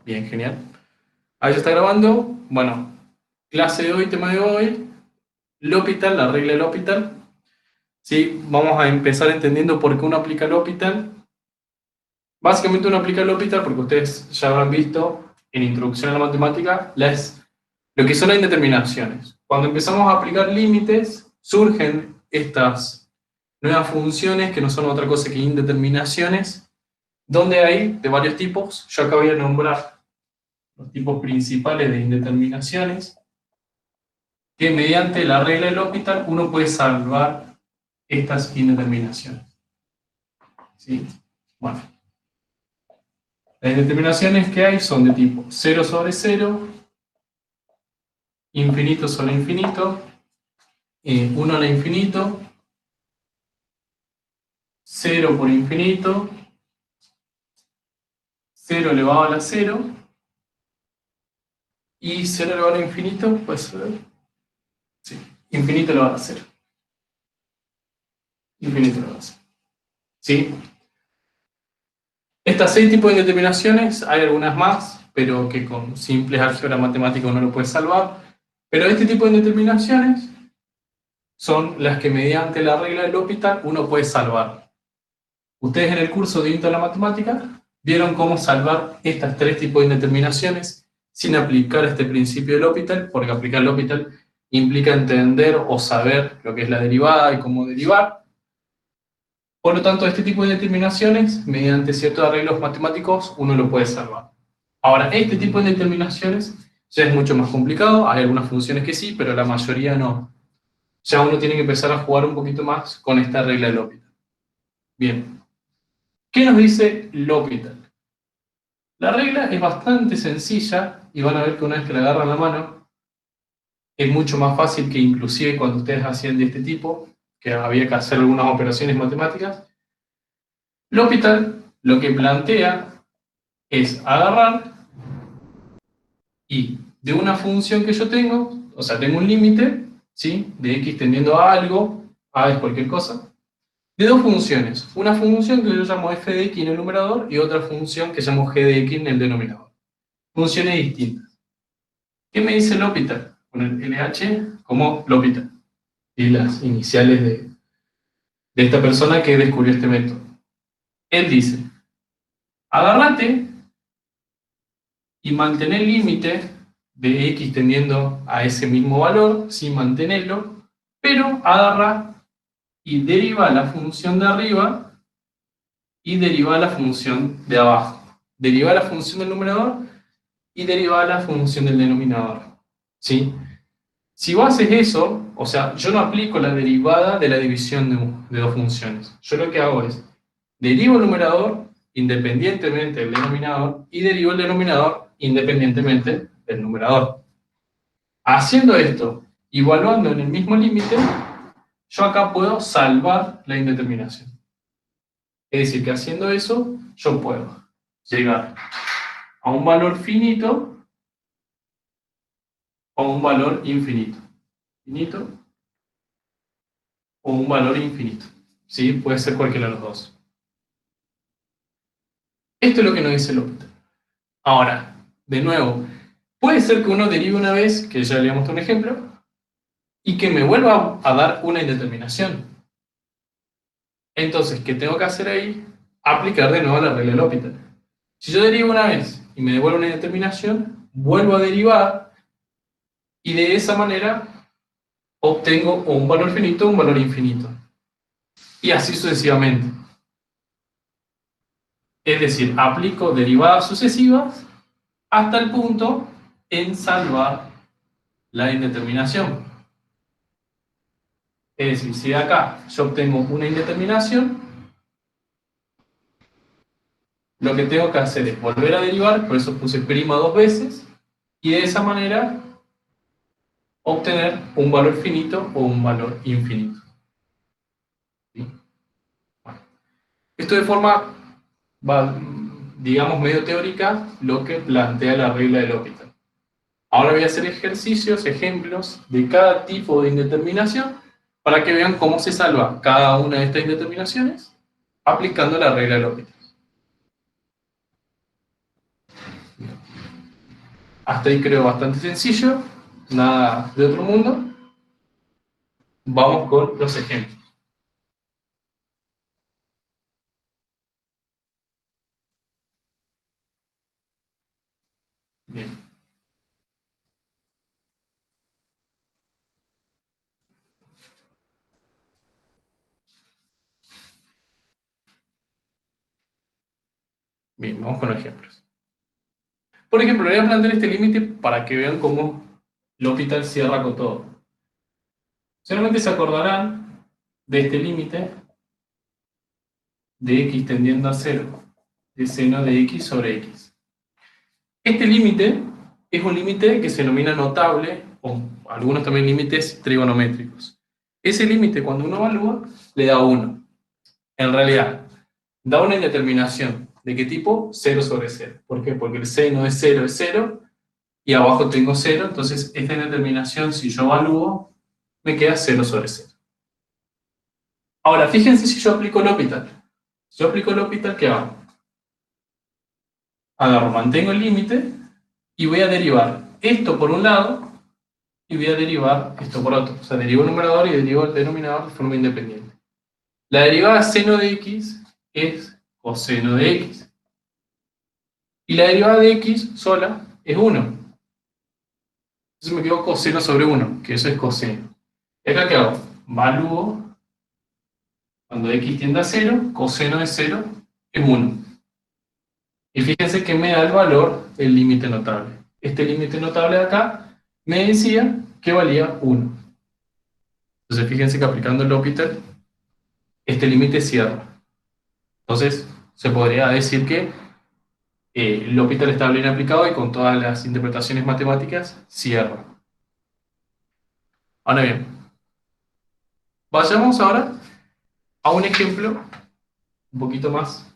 Bien, genial. Ahí ya está grabando. Bueno, clase de hoy, tema de hoy, L'Hopital, la regla del L'Hopital. ¿Sí? Vamos a empezar entendiendo por qué uno aplica L'Hopital. Básicamente uno aplica L'Hopital porque ustedes ya habrán visto en Introducción a la Matemática lo que son las indeterminaciones. Cuando empezamos a aplicar límites, surgen estas nuevas funciones que no son otra cosa que indeterminaciones, donde hay de varios tipos. Yo acá voy a nombrar los tipos principales de indeterminaciones, que mediante la regla del L'Hopital uno puede salvar estas indeterminaciones. ¿Sí? Bueno, las indeterminaciones que hay son de tipo 0 sobre 0, infinito sobre infinito, 1 a la infinito, 0 por infinito, 0 elevado a la 0, y 0 elevado a infinito, pues, sí, infinito elevado a la 0. Infinito elevado a la 0. ¿Sí? Estas 6 tipos de indeterminaciones, hay algunas más, pero que con simples álgebra matemática uno lo puede salvar. Pero este tipo de indeterminaciones son las que mediante la regla del L'Hopital uno puede salvar. Ustedes en el curso de Intro a la Matemática vieron cómo salvar estas 3 tipos de indeterminaciones sin aplicar este principio del L'Hopital, porque aplicar el L'Hopital implica entender o saber lo que es la derivada y cómo derivar. Por lo tanto, este tipo de determinaciones, mediante ciertos arreglos matemáticos, uno lo puede salvar. Ahora, este tipo de determinaciones ya es mucho más complicado, hay algunas funciones que sí, pero la mayoría no. Ya uno tiene que empezar a jugar un poquito más con esta regla del L'Hopital. Bien, ¿qué nos dice L'Hopital? La regla es bastante sencilla, y van a ver que una vez que la agarran la mano, es mucho más fácil que inclusive cuando ustedes hacían de este tipo, que había que hacer algunas operaciones matemáticas. L'Hopital lo que plantea es agarrar y de una función que yo tengo, o sea, tengo un límite, ¿sí?, de x tendiendo a algo, a es cualquier cosa, de dos funciones. Una función que yo llamo f de x en el numerador y otra función que llamo g de x en el denominador. Funciones distintas. ¿Qué me dice L'Hopital? Con el LH como L'Hopital. Y las iniciales de esta persona que descubrió este método. Él dice, agárrate y mantén el límite de x tendiendo a ese mismo valor, sin mantenerlo, pero agarra y deriva la función de arriba y deriva la función de abajo. Deriva la función del numerador y deriva la función del denominador. ¿Sí? Si vos haces eso, o sea, yo no aplico la derivada de la división de dos funciones. Yo lo que hago es, derivo el numerador independientemente del denominador y derivo el denominador independientemente del numerador. Haciendo esto, evaluando en el mismo límite, yo acá puedo salvar la indeterminación. Es decir, que haciendo eso, yo puedo llegar a un valor finito o un valor infinito. Finito o un valor infinito. ¿Sí? Puede ser cualquiera de los dos. Esto es lo que nos dice L'Hopital. Ahora, de nuevo, puede ser que uno derive una vez, que ya le mostrado un ejemplo, y que me vuelva a dar una indeterminación. Entonces, ¿qué tengo que hacer ahí? Aplicar de nuevo la regla de L'Hopital. Si yo derivo una vez y me devuelve una indeterminación, vuelvo a derivar y de esa manera obtengo un valor finito o un valor infinito. Y así sucesivamente. Es decir, aplico derivadas sucesivas hasta el punto en salvar la indeterminación. Es decir, si de acá yo obtengo una indeterminación, lo que tengo que hacer es volver a derivar, por eso puse prima dos veces, y de esa manera obtener un valor finito o un valor infinito. ¿Sí? Bueno, esto de forma, digamos, medio teórica, lo que plantea la regla de L'Hopital. Ahora voy a hacer ejercicios, ejemplos de cada tipo de indeterminación para que vean cómo se salva cada una de estas indeterminaciones aplicando la regla de L'Hopital. Hasta ahí creo bastante sencillo, nada de otro mundo. Vamos con los ejemplos. Bien. Bien, vamos con los ejemplos. Por ejemplo, le voy a plantear este límite para que vean cómo L'Hopital cierra con todo. Seguramente se acordarán de este límite de x tendiendo a 0, de seno de x sobre x. Este límite es un límite que se denomina notable, o algunos también límites trigonométricos. Ese límite, cuando uno evalúa, le da 1. En realidad, da una indeterminación. ¿De qué tipo? 0 sobre 0. ¿Por qué? Porque el seno de 0 es 0 y abajo tengo 0, entonces esta indeterminación, si yo evalúo, me queda 0 sobre 0. Ahora, fíjense si yo aplico L'Hopital. Si yo aplico L'Hopital, ¿qué hago? Agarro, mantengo el límite y voy a derivar esto por un lado y voy a derivar esto por otro. O sea, derivo el numerador y derivo el denominador de forma independiente. La derivada seno de x es coseno de x. Y la derivada de x sola es 1. Entonces me quedo coseno sobre 1, que eso es coseno. ¿Y acá qué hago? Evalúo cuando x tiende a 0, coseno de 0 es 1. Y fíjense que me da el valor del límite notable. Este límite notable de acá me decía que valía 1. Entonces fíjense que aplicando el L'Hopital, este límite cierra. Entonces se podría decir que el L'Hopital está bien aplicado y con todas las interpretaciones matemáticas cierra. Ahora bien, vayamos ahora a un ejemplo un poquito más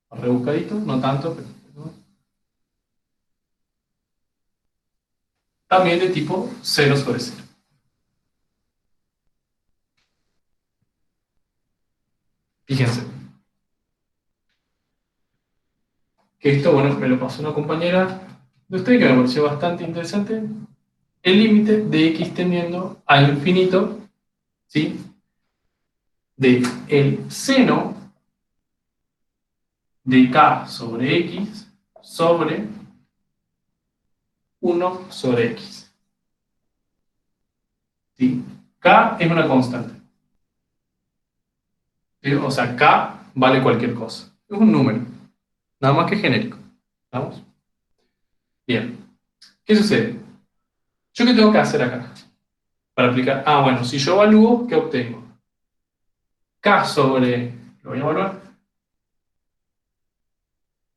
rebuscadito, no tanto, pero también de tipo 0 sobre 0. Fíjense que esto, bueno, me lo pasó una compañera de usted que me pareció bastante interesante. El límite de x tendiendo al infinito, ¿sí? De el seno de k sobre x sobre 1 sobre x. ¿Sí? K es una constante. ¿Sí? O sea, k vale cualquier cosa. Es un número, nada más que genérico. ¿Vamos? Bien. ¿Qué sucede? ¿Yo qué tengo que hacer acá? Para aplicar. Ah, bueno, si yo evalúo, ¿qué obtengo? K sobre, lo voy a evaluar,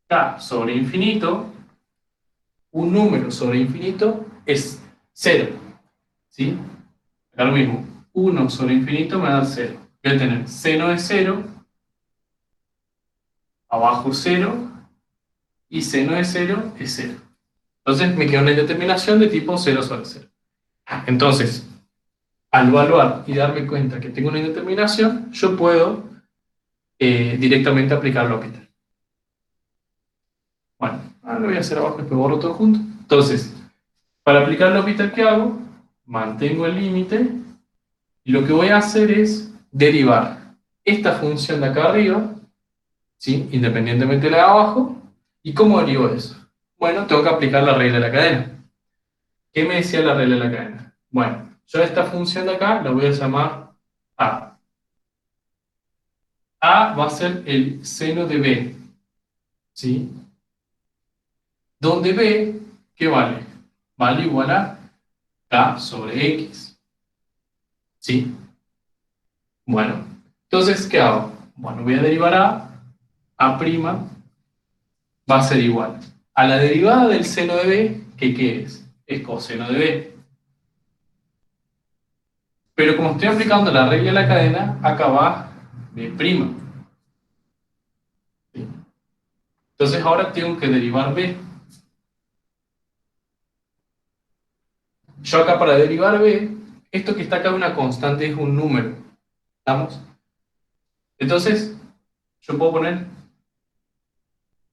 K sobre infinito, un número sobre infinito es 0. ¿Sí? Acá lo mismo. 1 sobre infinito me da 0. Voy a tener seno de 0, abajo 0, y seno de 0 es 0. Entonces me queda una indeterminación de tipo 0 sobre 0. Entonces, al evaluar y darme cuenta que tengo una indeterminación, yo puedo directamente aplicar L'Hopital. Bueno, ahora lo voy a hacer abajo y después borro todo junto. Entonces, para aplicar L'Hopital, ¿qué hago? Mantengo el límite y lo que voy a hacer es derivar esta función de acá arriba, ¿sí? Independientemente de la de abajo. ¿Y cómo derivo eso? Bueno, tengo que aplicar la regla de la cadena. ¿Qué me decía la regla de la cadena? Bueno, yo a esta función de acá la voy a llamar A. A va a ser el seno de B, ¿sí? Donde B, ¿qué vale? Vale igual a K sobre X, ¿sí? Bueno, entonces, ¿qué hago? Bueno, voy a derivar A' va a ser igual a la derivada del seno de B, que ¿qué es? Es coseno de B. Pero como estoy aplicando la regla de la cadena, acá va B'. ¿Sí? Entonces ahora tengo que derivar B. Yo acá para derivar B, esto que está acá es una constante, es un número. ¿Estamos? Entonces, yo puedo poner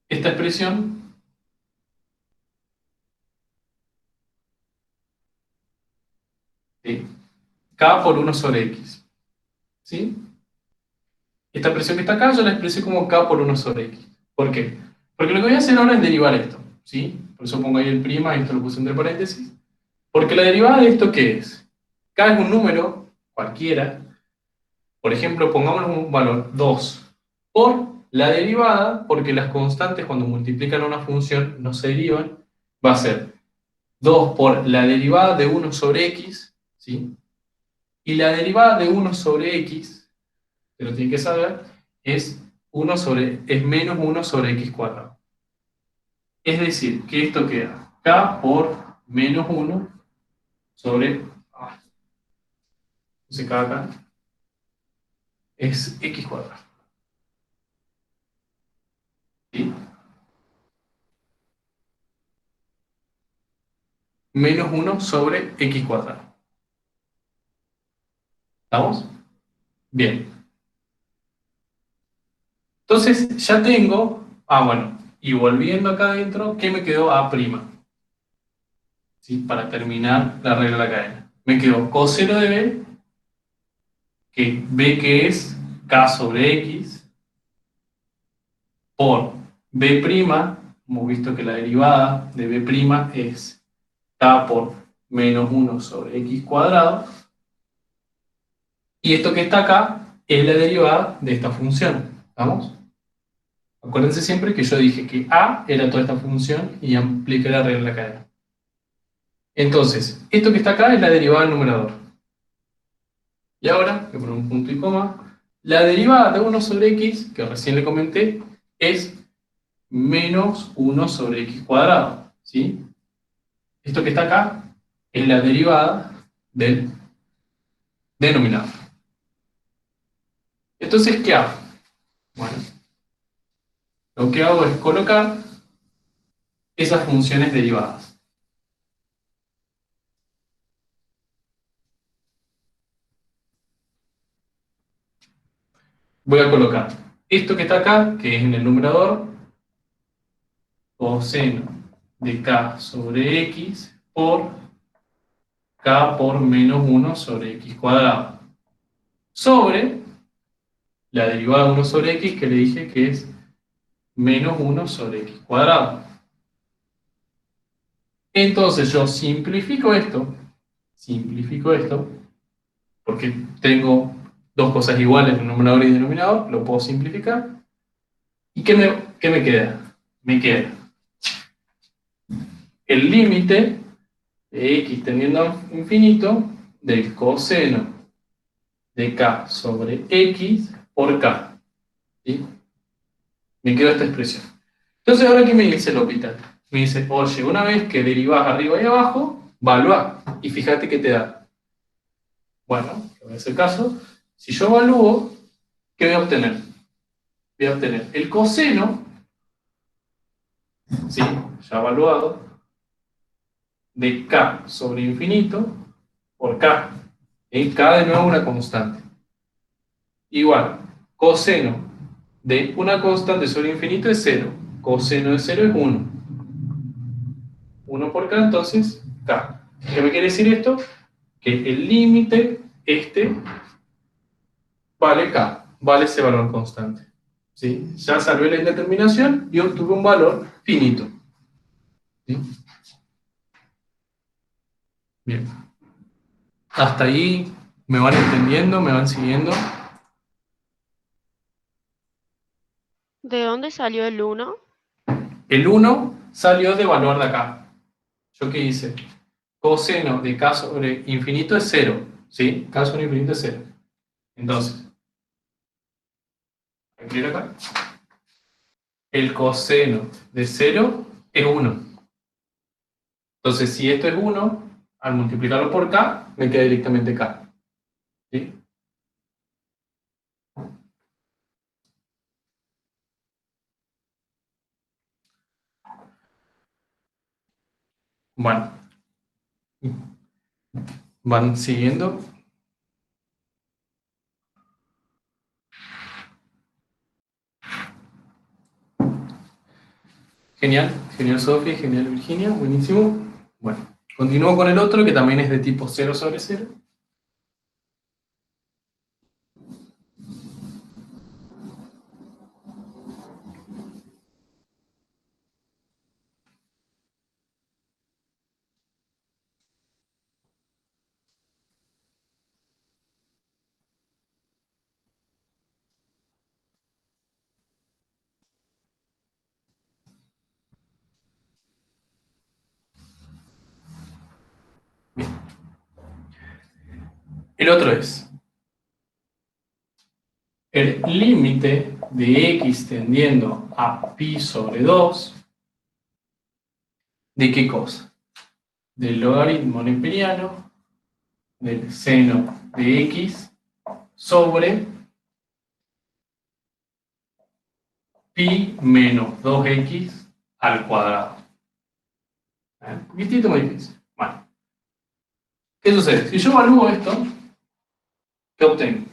esta expresión K por 1 sobre X. ¿Sí? Esta expresión que está acá yo la expresé como K por 1 sobre X. ¿Por qué? Porque lo que voy a hacer ahora es derivar esto. ¿Sí? Por eso pongo ahí el prima, y esto lo puse entre paréntesis. Porque la derivada de esto, ¿qué es? K es un número, cualquiera. Por ejemplo, pongamos un valor 2 por la derivada, porque las constantes cuando multiplican una función no se derivan, va a ser 2 por la derivada de 1 sobre X, ¿sí? Y la derivada de 1 sobre X, que lo tienen que saber, es menos 1 sobre X cuadrado. Es decir, que esto queda K por menos 1 sobre... no sé, K acá es X cuadrado. ¿Sí? Menos 1 sobre X cuadrado. ¿Estamos? Bien. Entonces ya tengo, bueno, y volviendo acá adentro, ¿qué me quedó A'? ¿Sí? Para terminar la regla de la cadena. Me quedó coseno de B, que B que es K sobre X, por B', hemos visto que la derivada de B' es K por menos 1 sobre X cuadrado, y esto que está acá es la derivada de esta función. ¿Vamos? Acuérdense siempre que yo dije que A era toda esta función y apliqué la regla de la cadena. Entonces, esto que está acá es la derivada del numerador. Y ahora, que pongo un punto y coma, la derivada de 1 sobre x, que recién le comenté, es menos 1 sobre x cuadrado. ¿Sí? Esto que está acá es la derivada del denominador. Entonces, ¿qué hago? Bueno, lo que hago es colocar esas funciones derivadas. Voy a colocar esto que está acá, que es en el numerador, coseno de k sobre x por k por menos 1 sobre x cuadrado, sobre la derivada de 1 sobre x que le dije que es menos 1 sobre x cuadrado. Entonces yo simplifico esto, porque tengo dos cosas iguales, numerador y denominador, lo puedo simplificar. ¿Y qué me queda? Me queda el límite de x tendiendo a infinito del coseno de k sobre x por k. ¿Sí? Me quedó esta expresión. Entonces, ahora, ¿qué me dice el hospital? Me dice, oye, una vez que derivas arriba y abajo, evalúa. Y fíjate qué te da. Bueno, en ese caso, si yo evalúo, ¿qué voy a obtener? Voy a obtener el coseno, ¿sí? Ya evaluado, de k sobre infinito por k. Y k de nuevo una constante. Igual, coseno de una constante sobre infinito es 0. Coseno de 0 es 1. 1 por k, entonces k. ¿Qué me quiere decir esto? Que el límite vale k, vale ese valor constante. ¿Sí? Ya salvé la indeterminación y obtuve un valor finito. ¿Sí? Bien. Hasta ahí me van entendiendo, me van siguiendo. ¿De dónde salió el 1? El 1 salió de valor de acá. ¿Yo qué hice? Coseno de k sobre infinito es 0. ¿Sí? K sobre infinito es 0. Entonces, ¿voy a escribir acá? El coseno de 0 es 1. Entonces, si esto es 1, al multiplicarlo por k, me queda directamente k. ¿Sí? Bueno, van siguiendo. Genial, genial Sofía, genial Virginia, buenísimo. Bueno, continúo con el otro que también es de tipo 0 sobre 0. El otro es el límite de x tendiendo a pi sobre 2, ¿de qué cosa? Del logaritmo neperiano del seno de x sobre pi menos 2x al cuadrado. Un poquitito muy difícil. Bueno, ¿qué sucede? Si yo evalúo esto, ¿qué obtengo?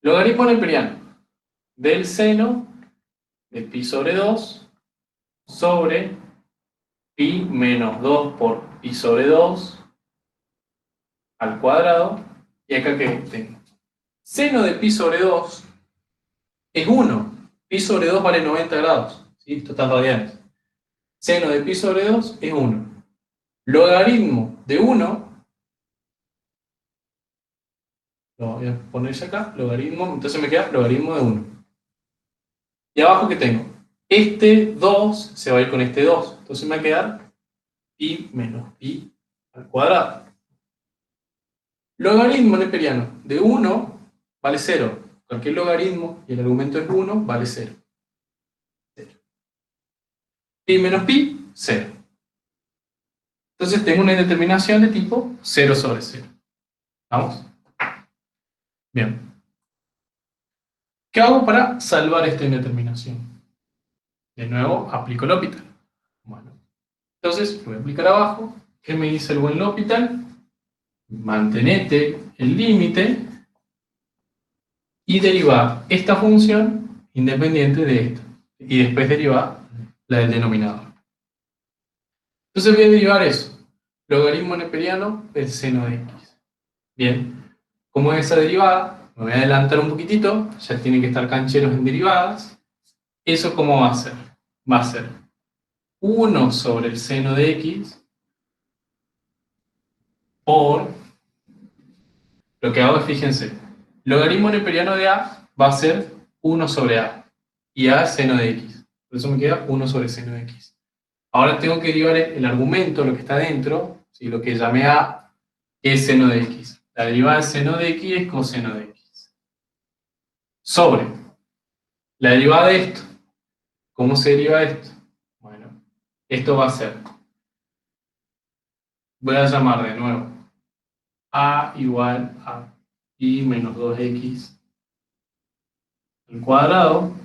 Logaritmo neperiano del seno de pi sobre 2 sobre pi menos 2 por pi sobre 2 al cuadrado. ¿Y acá qué tengo? Seno de pi sobre 2 es 1. Pi sobre 2 vale 90 grados. ¿Sí? Esto está en radianes. Seno de pi sobre 2 es 1. Logaritmo de 1, lo voy a poner ya acá, logaritmo, entonces me queda logaritmo de 1. Y abajo, ¿qué tengo? Este 2 se va a ir con este 2. Entonces me va a quedar pi menos pi al cuadrado. Logaritmo neperiano de 1 vale 0. Cualquier logaritmo y el argumento es 1 vale 0. Pi menos pi, 0. Entonces tengo una indeterminación de tipo 0 sobre 0. ¿Vamos? Bien. ¿Qué hago para salvar esta indeterminación? De nuevo, aplico el L'Hopital. Bueno, entonces lo voy a aplicar abajo. ¿Qué me dice el buen L'Hopital? Mantenete el límite y derivar esta función independiente de esta. Y después derivar la del denominador. Entonces voy a derivar eso. Logaritmo neperiano del seno de x. Bien, como es esa derivada, me voy a adelantar un poquitito, ya tienen que estar cancheros en derivadas. ¿Eso cómo va a ser? Va a ser 1 sobre el seno de x por, lo que hago es, fíjense, logaritmo neperiano de a va a ser 1 sobre a, y a es seno de x. Por eso me queda 1 sobre seno de x. Ahora tengo que derivar el argumento, lo que está dentro, ¿sí? Lo que llamé a, que es seno de x. La derivada de seno de x es coseno de x. Sobre la derivada de esto. ¿Cómo se deriva esto? Bueno, esto va a ser, voy a llamar de nuevo a igual a pi menos 2x al cuadrado.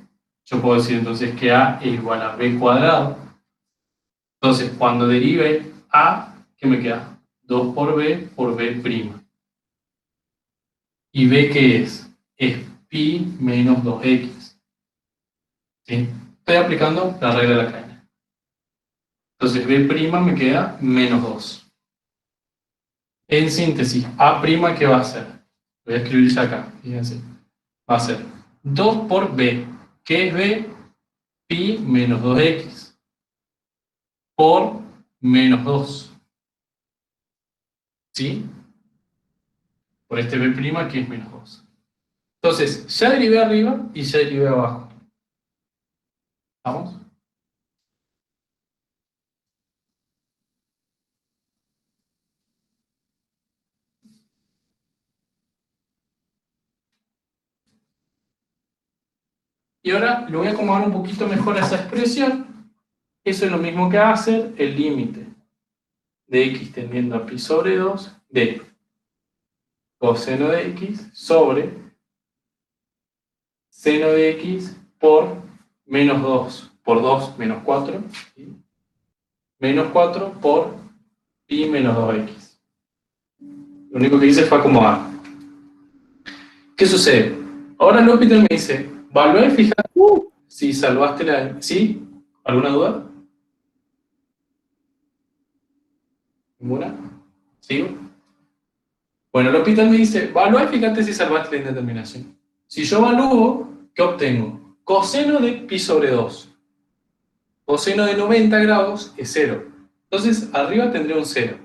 Yo puedo decir entonces que a es igual a b cuadrado. Entonces, cuando derive a, ¿qué me queda? 2 por b prima. ¿Y b qué es? Es pi menos 2x. ¿Sí? Estoy aplicando la regla de la cadena. Entonces, b prima me queda menos 2. En síntesis, a prima, ¿qué va a ser? Voy a escribir ya acá, fíjense. Va a ser 2 por b. ¿Qué es b? Pi menos 2x por menos 2. ¿Sí? Por este b' que es menos 2. Entonces, ya derivé arriba y ya derivé abajo. ¿Vamos? Y ahora lo voy a acomodar un poquito mejor a esa expresión. Eso es lo mismo que hacer el límite de x tendiendo a pi sobre 2 de coseno de x sobre seno de x por menos 2 por 2 menos 4, ¿sí? Menos 4 por pi menos 2x. Lo único que hice fue acomodar. ¿Qué sucede? Ahora L'Hopital me dice, evalúa y fíjate si salvaste la... ¿Sí? ¿Alguna duda? ¿Ninguna? ¿Sí? Bueno, L'Hopital me dice, evalúa y fíjate si salvaste la indeterminación. Si yo evalúo, ¿qué obtengo? Coseno de pi sobre 2. Coseno de 90 grados es 0. Entonces, arriba tendré un 0.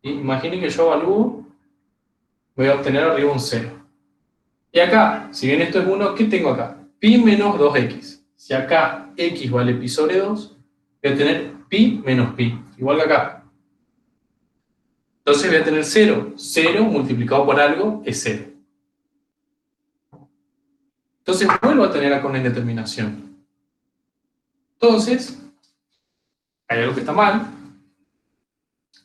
Imaginen que yo evalúo, voy a obtener arriba un 0. Y acá, si bien esto es 1, ¿qué tengo acá? Pi menos 2x. Si acá x vale pi sobre 2, voy a tener pi menos pi, igual que acá. Entonces voy a tener 0. 0 multiplicado por algo es 0. Entonces vuelvo a tener acá una indeterminación. Entonces, hay algo que está mal,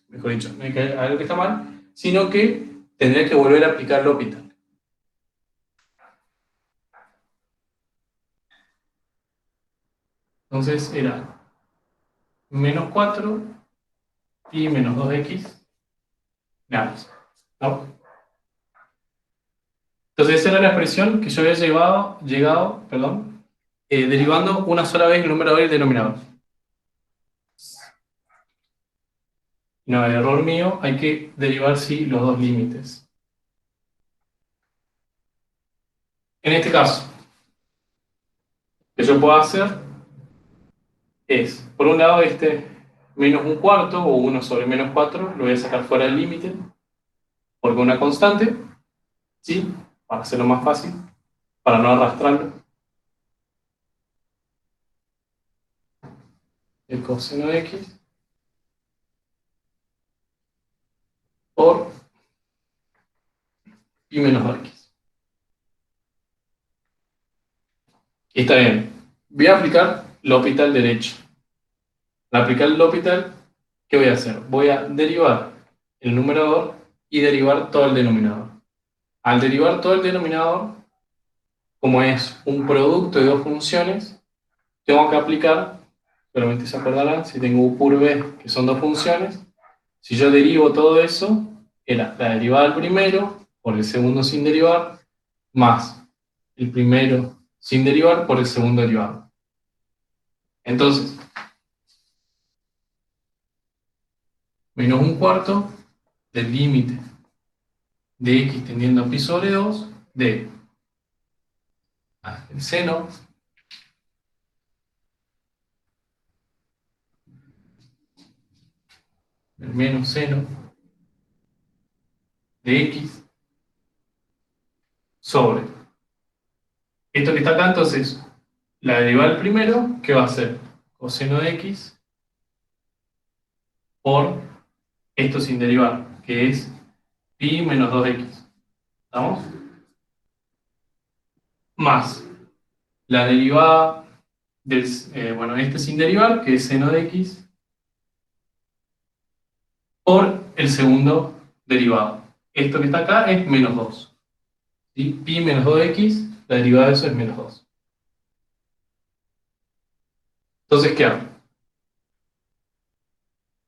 mejor dicho, no hay algo que está mal, sino que tendría que volver a aplicar L'Hopital. Entonces era menos 4 y menos 2x grados, ¿no? Entonces esa era la expresión que yo había llegado, derivando una sola vez el numerador y el denominador. No, el error mío, hay que derivar sí los dos límites. En este caso, lo que yo puedo hacer es, por un lado, este menos un cuarto o 1 sobre menos 4 lo voy a sacar fuera del límite, porque una constante, ¿sí? Para hacerlo más fácil, para no arrastrarlo. El coseno de x por pi menos 2x. Y está bien. Voy a aplicar L'Hopital derecho. Al aplicar L'Hopital, ¿qué voy a hacer? Voy a derivar el numerador y derivar todo el denominador. Al derivar todo el denominador, como es un producto de dos funciones, tengo que aplicar, solamente se acordarán, si tengo U por B, que son dos funciones, si yo derivo todo eso, era la derivada del primero por el segundo sin derivar, más el primero sin derivar por el segundo derivado. Entonces, menos un cuarto del límite de x tendiendo a pi sobre 2 de el seno el menos seno de x sobre esto que está acá. Entonces la derivada del primero, ¿qué va a ser? Coseno de x por esto sin derivar, que es pi menos 2x. ¿Estamos? Más la derivada del, este sin derivar, que es seno de x, por el segundo derivado. Esto que está acá es menos 2. ¿Sí? Pi menos 2x, la derivada de eso es menos 2. Entonces, ¿qué hago?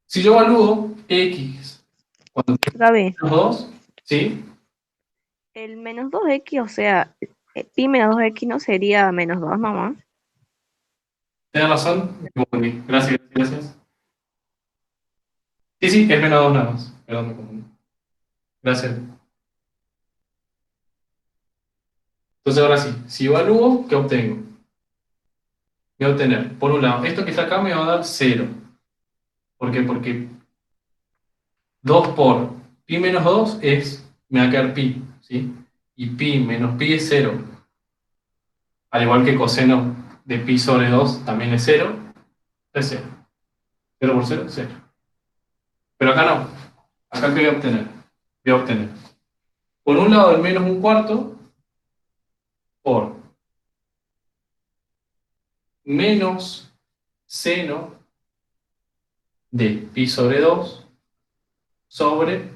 Si yo evalúo x cuando tengo Gaby, menos 2, ¿sí? el menos 2x, o sea, pi menos 2x no sería menos 2 nomás. Tienes razón, me confundí. Gracias, gracias. Sí, sí, es menos 2 nada más. Perdón, me confundí. Gracias. Entonces, ahora sí, si evalúo, ¿qué obtengo? Voy a obtener, por un lado, esto que está acá me va a dar 0. ¿Por qué? Porque 2 por pi menos 2 me va a quedar pi, ¿sí? Y pi menos pi es 0. Al igual que coseno de pi sobre 2 también es 0. Es 0. 0 por 0, 0. Pero acá no. Acá ¿qué voy a obtener? Voy a obtener, por un lado, el menos un cuarto por menos seno de pi sobre 2 sobre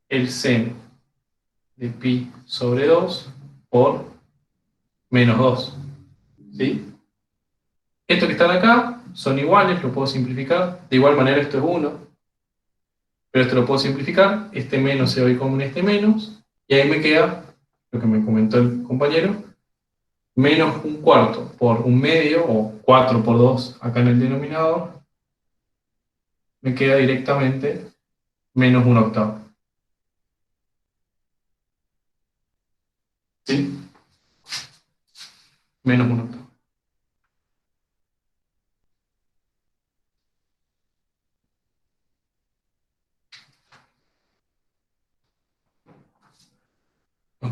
el seno de pi sobre 2 por menos 2. ¿Sí? Estos que están acá son iguales, lo puedo simplificar. De igual manera esto es 1, pero esto lo puedo simplificar. Este menos se va a ir con este menos, y ahí me queda lo que me comentó el compañero, menos un cuarto por un medio, o 4 por 2 acá en el denominador, me queda directamente menos un octavo. ¿Sí? Menos un octavo.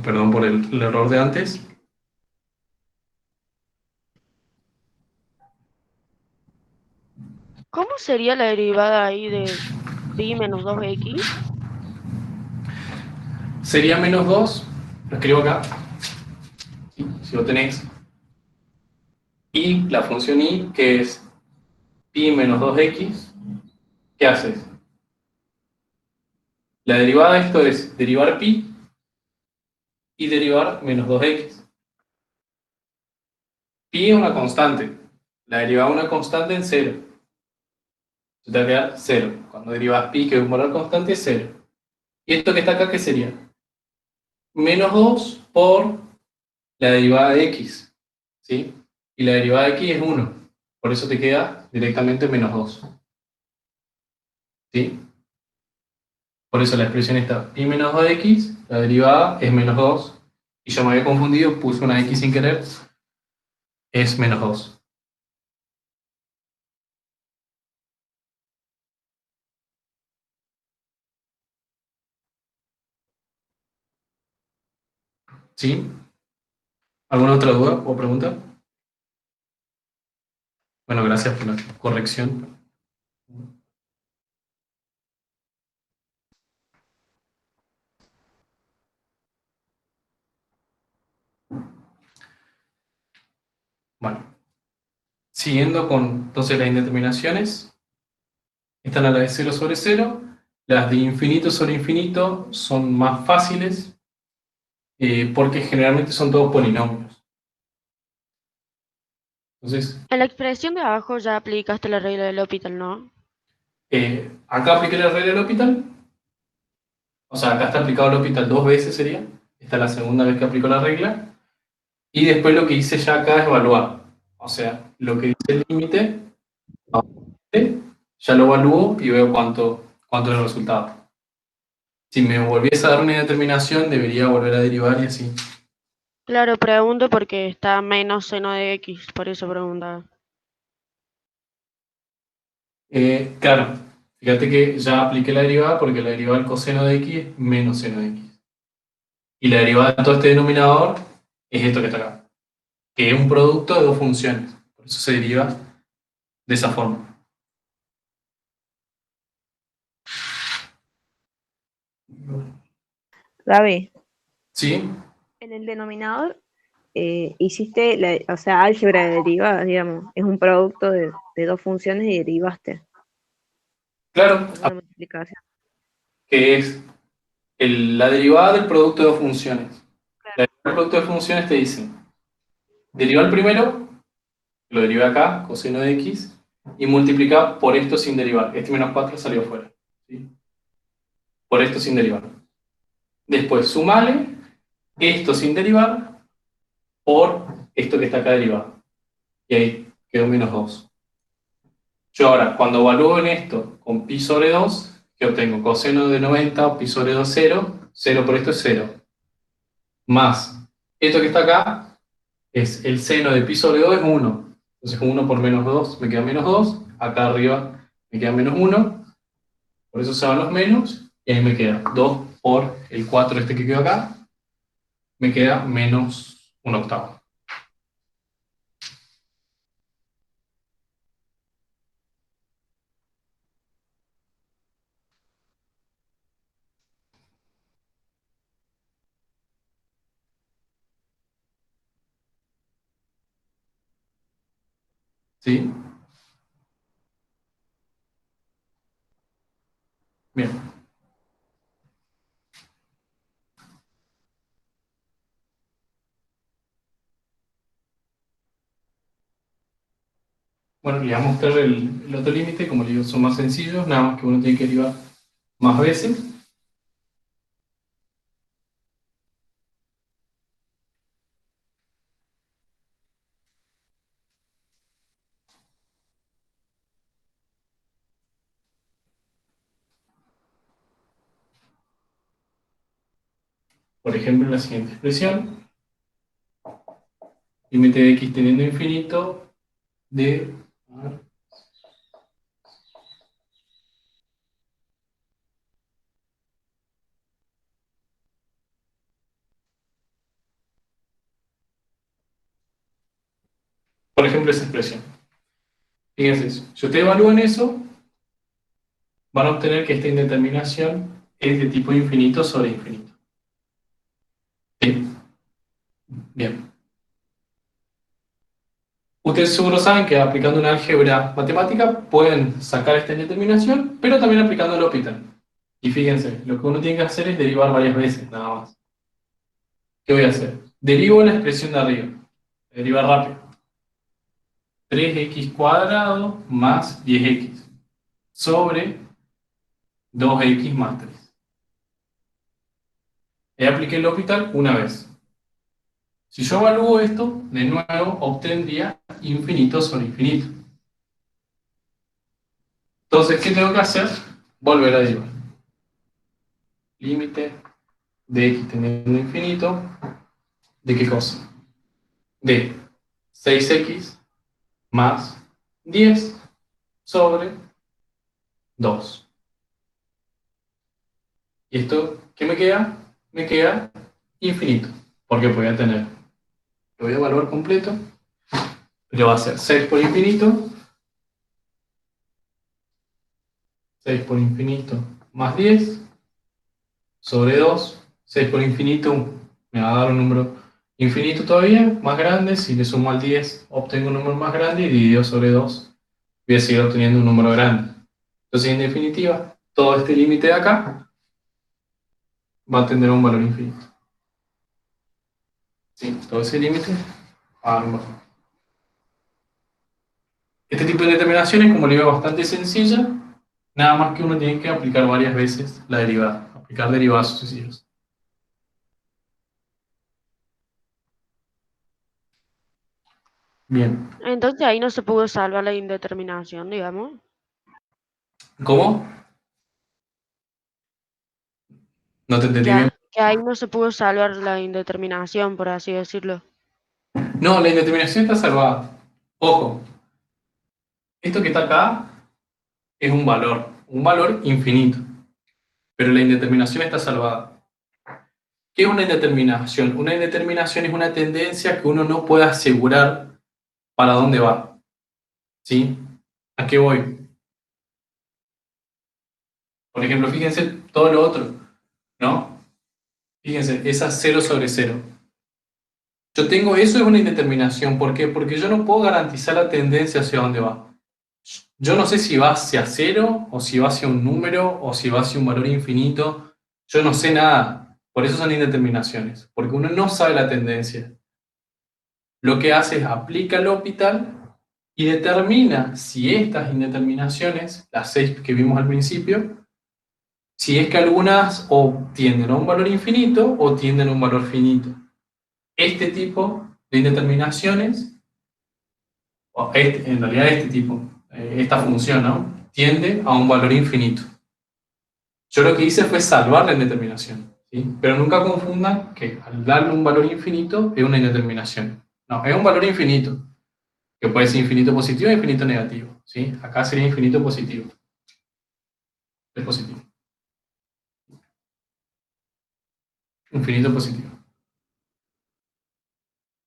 Perdón por el error de antes. ¿Cómo sería la derivada ahí de pi menos 2x. Sería menos 2, lo escribo acá, ¿sí? Si lo tenéis. Y la función y, que es pi menos 2x, ¿qué haces? La derivada de esto es derivar pi y derivar menos 2x. Pi es una constante. La derivada de una constante en 0. Se te va a quedar 0. Cuando derivas pi, que es un valor constante, es 0. ¿Y esto que está acá, qué sería? Menos 2 por la derivada de x. ¿Sí? Y la derivada de x es 1. Por eso te queda directamente menos 2. ¿Sí? Por eso la expresión está pi menos 2x, la derivada es menos 2. Y yo me había confundido, puse una x sin querer, es menos 2. ¿Sí? ¿Alguna otra duda o pregunta? Bueno, gracias por la corrección. Bueno, siguiendo con entonces las indeterminaciones, están a las de 0 sobre 0. Las de infinito sobre infinito son más fáciles porque generalmente son todos polinomios. Entonces, En la expresión de abajo ya aplicaste la regla del L'Hopital, ¿no? acá apliqué la regla del L'Hopital. O sea, acá está aplicado el L'Hopital 2 veces sería. Esta es la segunda vez que aplico la regla. Y después lo que hice ya acá es evaluar. O sea, lo que dice el límite, ya lo evalúo y veo cuánto es el resultado. Si me volviese a dar una determinación, debería volver a derivar y así. Claro, pregunto porque está menos seno de x, por eso preguntaba. Claro, fíjate que ya apliqué la derivada porque la derivada del coseno de x es menos seno de x. Y la derivada de todo este denominador es esto que está acá, que es un producto de dos funciones. Por eso se deriva de esa forma. Gaby, ¿Sí? en el denominador hiciste, o sea, álgebra de derivadas, digamos, es un producto de dos funciones y derivaste Claro, una multiplicación. que es la derivada del producto de dos funciones. La Claro. derivada del producto de funciones te dice, deriva el primero, lo deriva acá, coseno de x, y multiplica por esto sin derivar. Este menos 4 salió fuera. ¿Sí? Por esto sin derivar. Después, sumale esto sin derivar por esto que está acá derivado. Y ahí quedó menos 2. Yo ahora, cuando evalúo en esto con pi sobre 2, que obtengo coseno de 90 o pi sobre 2, 0. 0 por esto es 0. Más esto que está acá es el seno de pi sobre 2 es 1. Entonces 1 por menos 2 me queda menos 2. Acá arriba me queda menos 1. Por eso se van los menos. Y ahí me queda 2 por el 4 este que quedó acá. Me queda menos 1/8. ¿Sí? Bien. Bueno, le voy a mostrar el otro límite. Como le digo, son más sencillos. Nada más que uno tiene que derivar más veces. Por ejemplo, la siguiente expresión. Límite de x teniendo infinito de... a ver, por ejemplo, esa expresión. Fíjense eso. Si ustedes evalúan eso, van a obtener que esta indeterminación es de tipo infinito sobre infinito. ¿Sí? Bien. Ustedes seguro saben que aplicando una álgebra matemática pueden sacar esta indeterminación, pero también aplicando el L'Hopital. Y fíjense, lo que uno tiene que hacer es derivar varias veces, nada más. ¿Qué voy a hacer? Derivo la expresión de arriba. Derivar rápido. 3x cuadrado más 10x sobre 2x más 3. Y apliqué el L'Hopital una vez. Si yo evalúo esto, de nuevo obtendría infinito sobre infinito. Entonces, ¿qué tengo que hacer? Volver a derivar. Límite de x teniendo infinito, ¿de qué cosa? De 6x más 10 sobre 2. ¿Y esto qué me queda? Me queda infinito, porque voy a tener, lo voy a evaluar completo, pero va a ser 6 por infinito, 6 por infinito más 10 sobre 2, 6 por infinito me va a dar un número infinito todavía, más grande. Si le sumo al 10 obtengo un número más grande y dividido sobre 2 voy a seguir obteniendo un número grande. Entonces, en definitiva, todo este límite de acá va a tener un valor infinito. ¿Sí? Todo ese límite va a dar un valor. Este tipo de determinaciones, como le digo, es bastante sencilla, nada más que uno tiene que aplicar varias veces la derivada, aplicar derivadas sucesivas. Bien. Entonces ahí no se pudo salvar la indeterminación, digamos. ¿Cómo? No te entendí bien. Que ahí no se pudo salvar la indeterminación, por así decirlo. No, la indeterminación está salvada. Ojo, esto que está acá es un valor infinito, pero la indeterminación está salvada. ¿Qué es una indeterminación? Una indeterminación es una tendencia que uno no puede asegurar para dónde va. ¿Sí? ¿A qué voy? Por ejemplo, fíjense todo lo otro, ¿no? Fíjense, esa 0 sobre 0. Yo tengo eso, es una indeterminación. ¿Por qué? Porque yo no puedo garantizar la tendencia hacia dónde va. Yo no sé si va hacia 0, o si va hacia un número, o si va hacia un valor infinito. Yo no sé nada. Por eso son indeterminaciones. Porque uno no sabe la tendencia. Lo que hace es aplica el L'Hopital y determina si estas indeterminaciones, las 6 que vimos al principio, si es que algunas o tienden a un valor infinito o tienden a un valor finito. Este tipo de indeterminaciones, en realidad este tipo, esta función, ¿no?, tiende a un valor infinito. Yo lo que hice fue salvar la indeterminación, ¿sí? Pero nunca confundan que al darle un valor infinito es una indeterminación. No, es un valor infinito, que puede ser infinito positivo o infinito negativo, ¿sí? Acá sería infinito positivo. Es positivo. Infinito positivo.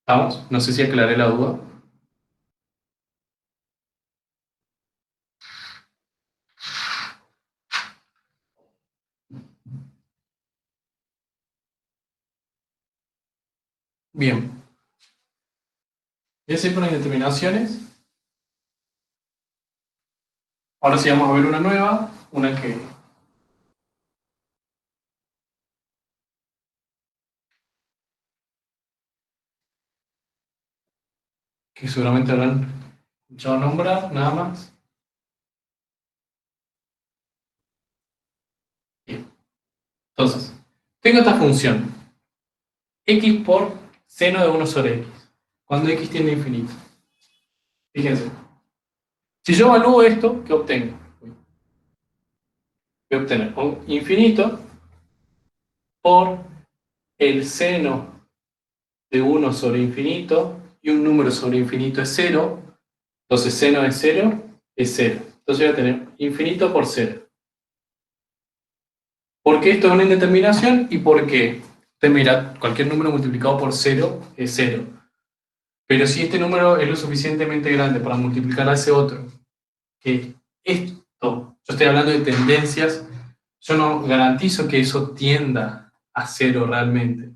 ¿Estamos? No sé si aclaré la duda. Bien. Ya sé con las indeterminaciones. Ahora sí vamos a ver una nueva, una que seguramente habrán escuchado nombrar, nada más. Bien. Entonces, tengo esta función, x por seno de 1 sobre x, cuando x tiende a infinito. Fíjense, si yo evalúo esto, ¿qué obtengo? Voy a obtener un infinito por el seno de 1 sobre infinito, y un número sobre infinito es 0, entonces seno de 0 es 0. Entonces voy a tener infinito por 0. ¿Por qué esto es una indeterminación y por qué? Usted mira, cualquier número multiplicado por 0 es 0. Pero si este número es lo suficientemente grande para multiplicar a ese otro, que esto Yo estoy hablando de tendencias. Yo no garantizo que eso tienda a cero realmente.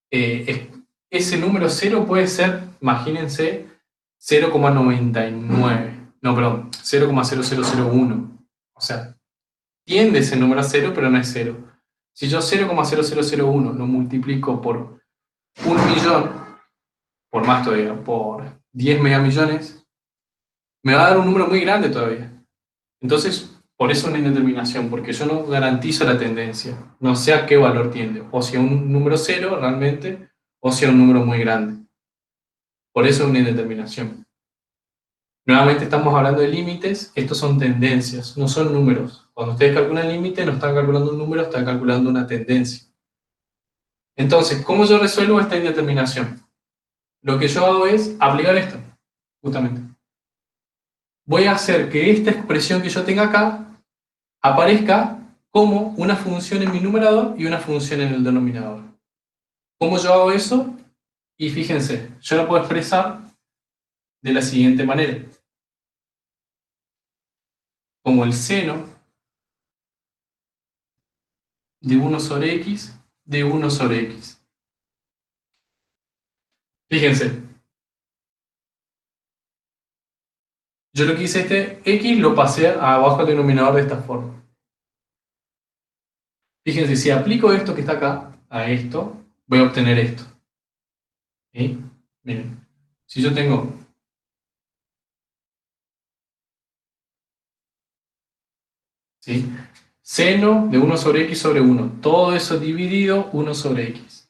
Ese número cero puede ser, imagínense, 0,99. No, perdón, 0,0001. O sea, tiende ese número a cero, pero no es cero. Si yo 0,0001 lo multiplico por 1.000.000, por más todavía, por 10 megamillones, me va a dar un número muy grande todavía. Entonces, por eso una indeterminación, porque yo no garantizo la tendencia, no sé a qué valor tiende, o si a un número cero realmente, o si a un número muy grande. Por eso una indeterminación. Nuevamente estamos hablando de límites, estos son tendencias, no son números. Cuando ustedes calculan límite, no están calculando un número, están calculando una tendencia. Entonces, ¿cómo yo resuelvo esta indeterminación? Lo que yo hago es aplicar esto, justamente. Voy a hacer que esta expresión que yo tenga acá aparezca como una función en mi numerador y una función en el denominador. ¿Cómo yo hago eso? Y fíjense, yo lo puedo expresar de la siguiente manera. Como el seno de 1 sobre x de 1 sobre x. Fíjense, yo lo que hice este x lo pasé abajo del denominador de esta forma. Fíjense, si aplico esto que está acá a esto, voy a obtener esto. ¿Sí? Miren, si yo tengo ¿sí? Seno de 1 sobre x sobre 1, todo eso dividido 1 sobre x.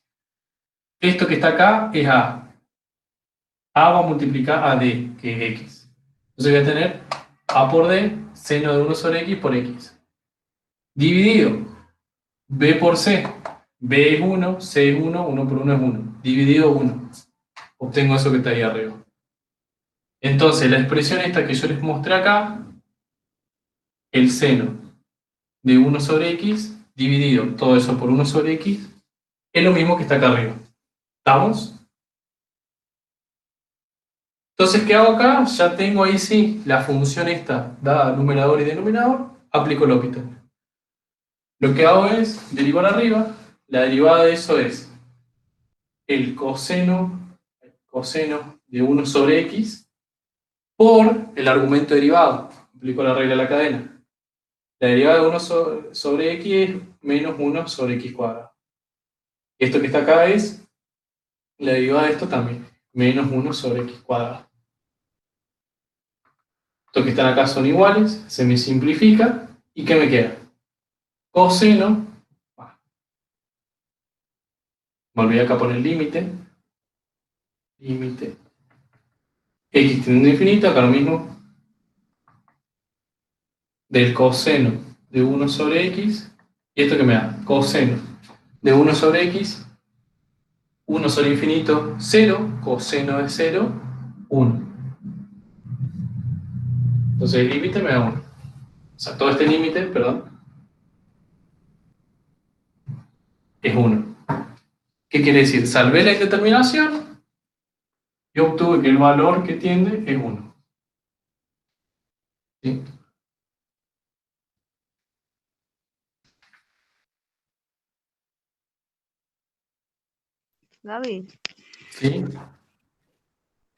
Esto que está acá es a. A va a multiplicar a d, que es x. Entonces voy a tener a por d, seno de 1 sobre x por x. Dividido b por c. B es 1, c es 1, 1 por 1 es 1. Dividido 1. Obtengo eso que está ahí arriba. Entonces, la expresión esta que yo les mostré acá, el seno de 1 sobre x, dividido todo eso por 1 sobre x, es lo mismo que está acá arriba. ¿Estamos? Entonces, ¿qué hago acá? Ya tengo ahí sí la función esta, dada numerador y denominador, aplico L'Hopital. Lo que hago es derivar arriba, la derivada de eso es el coseno de 1 sobre x por el argumento derivado. Aplico la regla de la cadena. La derivada de 1 sobre x es menos 1 sobre x cuadrado. Esto que está acá es la derivada de esto también, menos 1 sobre x cuadrado. Estos que están acá son iguales, se me simplifica, ¿y qué me queda? Coseno, me olvidé acá poner límite, x tendiendo a infinito, acá lo mismo, del coseno de 1 sobre x, y esto que me da, coseno de 1 sobre x, 1 sobre infinito, 0, coseno de 0, 1. Entonces el límite me da 1. O sea, todo este límite, perdón, es 1. ¿Qué quiere decir? Salvé la indeterminación y obtuve que el valor que tiende es 1. ¿Sí? Gaby, ¿Sí?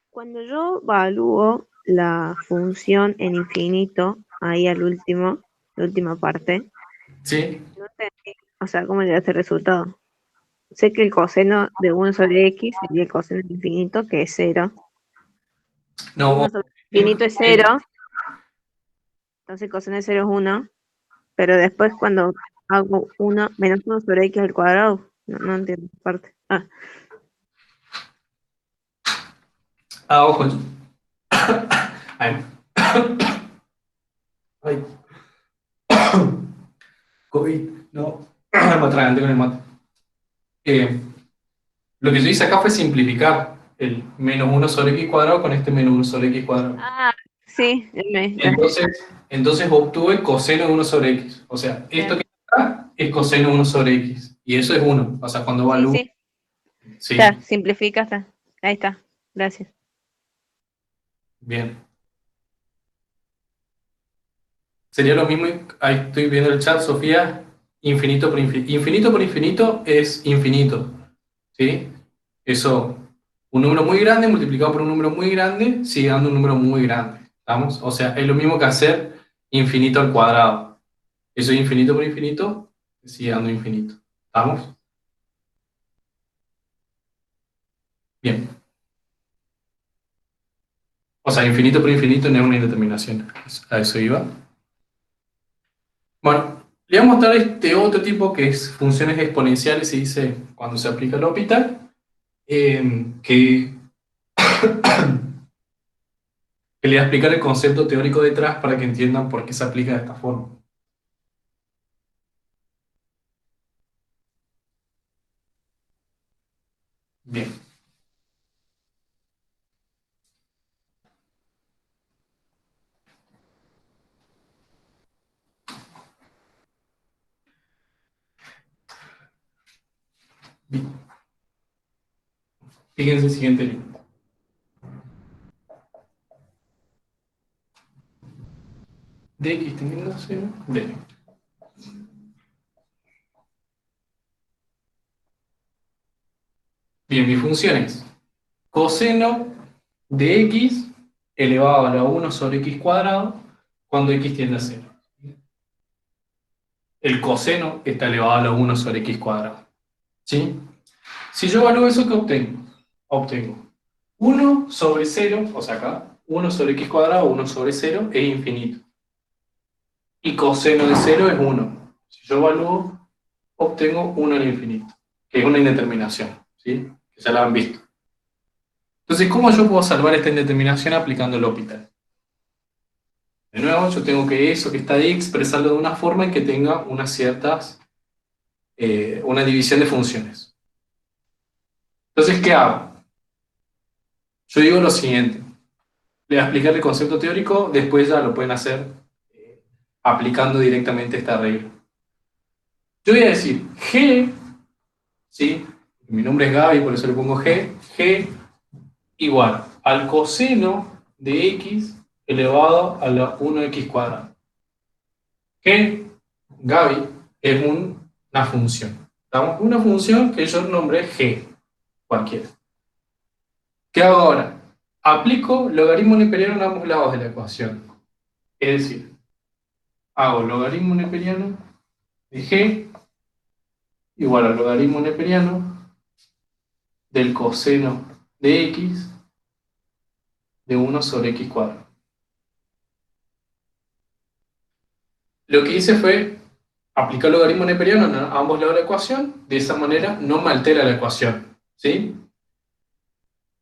cuando yo evalúo la función en infinito, ahí al último, la última parte, ¿Sí? no entendí, o sea, ¿cómo le da ese resultado? Sé que el coseno de 1 sobre x sería el coseno de infinito, que es 0. No, 1 sobre infinito es 0, entonces el coseno de 0 es 1, pero después cuando hago 1 menos 1 sobre x al cuadrado, no entiendo esa parte. ojo. Ay. Ay. COVID, no. Me atragante con el mate. Lo que yo hice acá fue simplificar el menos 1 sobre x cuadrado con este menos 1 sobre x cuadrado. Sí, Entonces obtuve coseno de 1 sobre x. O sea, esto que está acá es coseno de 1 sobre x. Y eso es 1. O sea, cuando evalúo. sí, Sí, está, simplifica, está. Ahí está, gracias. bien. Sería lo mismo, ahí estoy viendo el chat, Sofía, infinito por infinito. Infinito por infinito es infinito, ¿sí? Eso, un número muy grande multiplicado por un número muy grande sigue dando un número muy grande, ¿estamos? O sea, es lo mismo que hacer infinito al cuadrado. Eso es infinito por infinito, sigue dando infinito, ¿estamos? Bien. O sea, infinito por infinito no es una indeterminación, a eso iba. Bueno, le voy a mostrar este otro tipo que es funciones exponenciales, se dice cuando se aplica el L'Hopital, que, que le voy a explicar el concepto teórico detrás para que entiendan por qué se aplica de esta forma. Bien. Bien. Fíjense el siguiente línea. Dx tendiendo a 0, d. Bien, mi función es coseno de x elevado a la 1 sobre x cuadrado cuando x tiende a 0. El coseno está elevado a la 1 sobre x cuadrado. ¿Sí? Si yo evalúo eso, ¿qué obtengo? Obtengo 1 sobre 0, o sea acá, 1 sobre x cuadrado, 1 sobre 0 es infinito. Y coseno de 0 es 1. Si yo evalúo, obtengo 1 al infinito, que es una indeterminación, ¿sí? Que ya la han visto. Entonces, ¿cómo yo puedo salvar esta indeterminación aplicando el L'Hopital? De nuevo, yo tengo que eso que está ahí expresarlo de una forma en que tenga unas ciertas, una división de funciones. Entonces, ¿qué hago? Yo digo lo siguiente. Le voy a explicar el concepto teórico, después ya lo pueden hacer aplicando directamente esta regla. Yo voy a decir G, ¿sí? Mi nombre es Gaby, por eso le pongo G igual al coseno de x elevado a la 1x cuadrado. G, Gaby, es una función. ¿Estamos? Una función que yo nombré G, cualquiera. ¿Qué hago ahora? Aplico logaritmo neperiano en ambos lados de la ecuación. Es decir, hago logaritmo neperiano de G igual al logaritmo neperiano del coseno de x de 1 sobre x cuadrado. Lo que hice fue aplicar logaritmo neperiano a ambos lados de la ecuación, de esa manera no me altera la ecuación, ¿sí?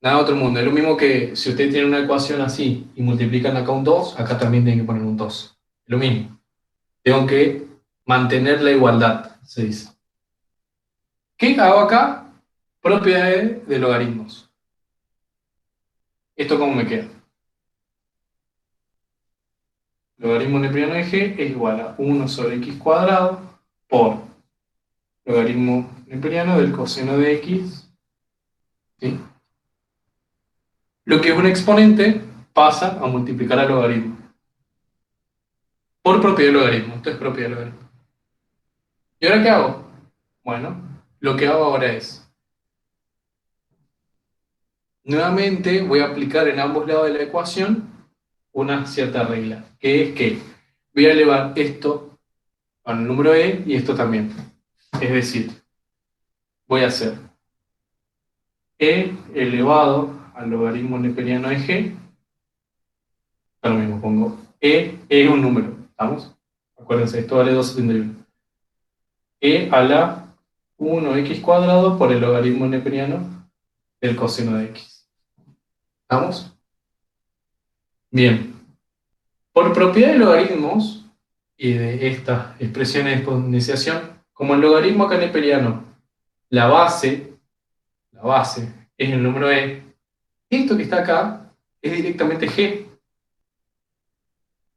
Nada de otro mundo, es lo mismo que si usted tiene una ecuación así y multiplican acá un 2, acá también tienen que poner un 2. Lo mismo, tengo que mantener la igualdad, se dice. ¿Qué hago acá? Propiedades de logaritmos. ¿Esto cómo me queda? Logaritmo neperiano de g es igual a 1 sobre x cuadrado por logaritmo neperiano del coseno de x, ¿sí? Lo que es un exponente pasa a multiplicar al logaritmo. Por propiedad de logaritmo, esto es propiedad de logaritmo. ¿Y ahora qué hago? Bueno, lo que hago ahora es, nuevamente voy a aplicar en ambos lados de la ecuación una cierta regla, que es que voy a elevar esto al número e y esto también. Es decir, voy a hacer e elevado al logaritmo neperiano de g, lo mismo, pongo e es un número, ¿estamos? Acuérdense, esto vale 2,71. E a la 1x cuadrado por el logaritmo neperiano del coseno de x. ¿Estamos? Bien. Por propiedad de logaritmos y de estas expresiones de exponenciación, como el logaritmo acá neperiano, la base es el número e, esto que está acá es directamente g.